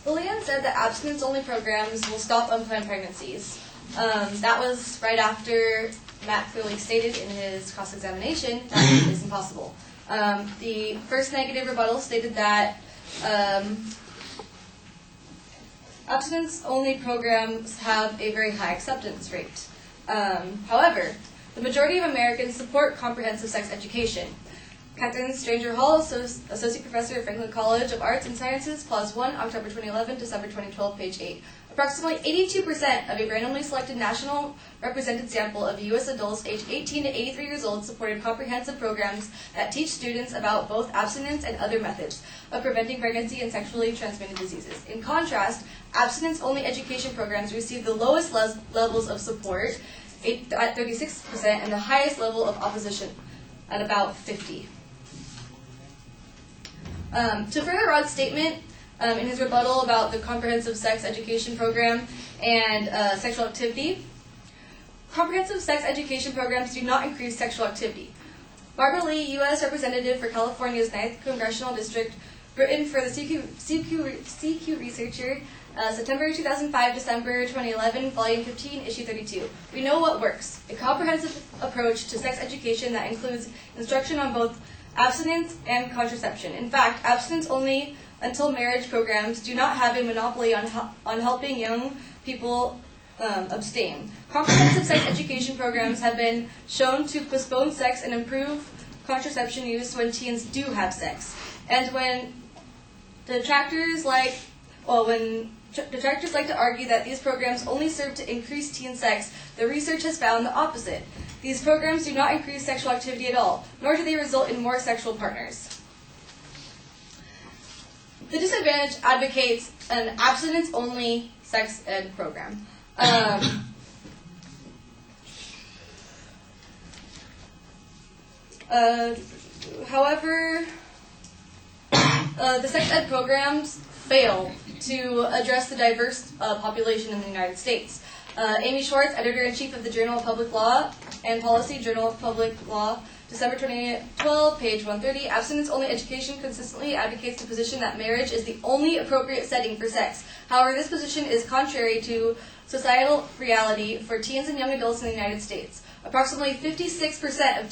Lillian said that abstinence-only programs will stop unplanned pregnancies. That was right after Matt clearly stated in his cross-examination that it is impossible. The first negative rebuttal stated that abstinence-only programs have a very high acceptance rate. However, the majority of Americans support comprehensive sex education. Catherine Stranger Hall, Associate Professor at Franklin College of Arts and Sciences, Clause 1, October 2011, December 2012, page 8. Approximately 82% of a randomly selected national represented sample of U.S. adults aged 18 to 83 years old supported comprehensive programs that teach students about both abstinence and other methods of preventing pregnancy and sexually transmitted diseases. In contrast, abstinence-only education programs receive the lowest levels of support at 36% and the highest level of opposition at about 50%. To further Rod's statement in his rebuttal about the comprehensive sex education program and sexual activity, comprehensive sex education programs do not increase sexual activity. Barbara Lee, U.S. Representative for California's 9th Congressional District, written for the CQ Researcher, September 2005, December 2011, Volume 15, Issue 32. We know what works. A comprehensive approach to sex education that includes instruction on both abstinence and contraception. In fact, abstinence-only until marriage programs do not have a monopoly on helping young people abstain. Comprehensive sex education programs have been shown to postpone sex and improve contraception use when teens do have sex. And when detractors like to argue that these programs only serve to increase teen sex, the research has found the opposite. These programs do not increase sexual activity at all, nor do they result in more sexual partners. The Disadvantage advocates an abstinence-only sex ed program. However, the sex ed programs fail to address the diverse population in the United States. Amy Schwartz, Editor-in-Chief of the Journal of Public Law and Policy, Journal of Public Law, December 2012, page 130, abstinence-only education consistently advocates the position that marriage is the only appropriate setting for sex. However, this position is contrary to societal reality for teens and young adults in the United States. Approximately 56% of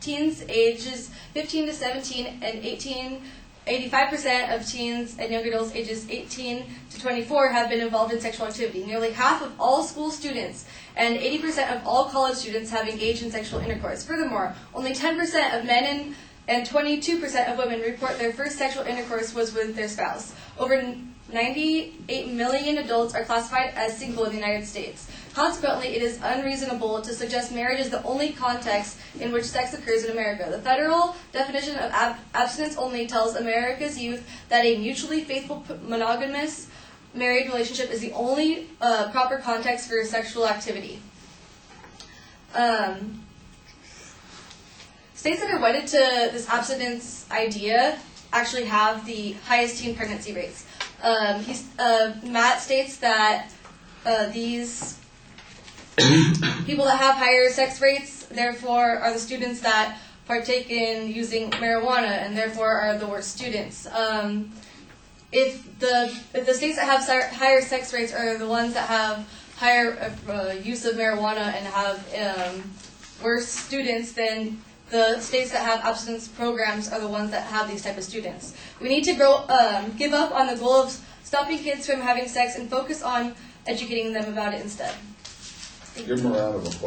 teens ages 15 to 17 and 85% of teens and young adults ages 18 to 24 have been involved in sexual activity. Nearly half of all school students and 80% of all college students have engaged in sexual intercourse. Furthermore, only 10% of men and 22% of women report their first sexual intercourse was with their spouse. Over 98 million adults are classified as single in the United States. Consequently, it is unreasonable to suggest marriage is the only context in which sex occurs in America. The federal definition of abstinence only tells America's youth that a mutually faithful monogamous married relationship is the only proper context for sexual activity. States that are wedded to this abstinence idea actually have the highest teen pregnancy rates. Matt states that these people that have higher sex rates, therefore, are the students that partake in using marijuana, and therefore are the worst students. If the states that have higher sex rates are the ones that have higher use of marijuana and have worse students, then the states that have abstinence programs are the ones that have these type of students. We need to give up on the goal of stopping kids from having sex and focus on educating them about it instead. Give them a round of applause.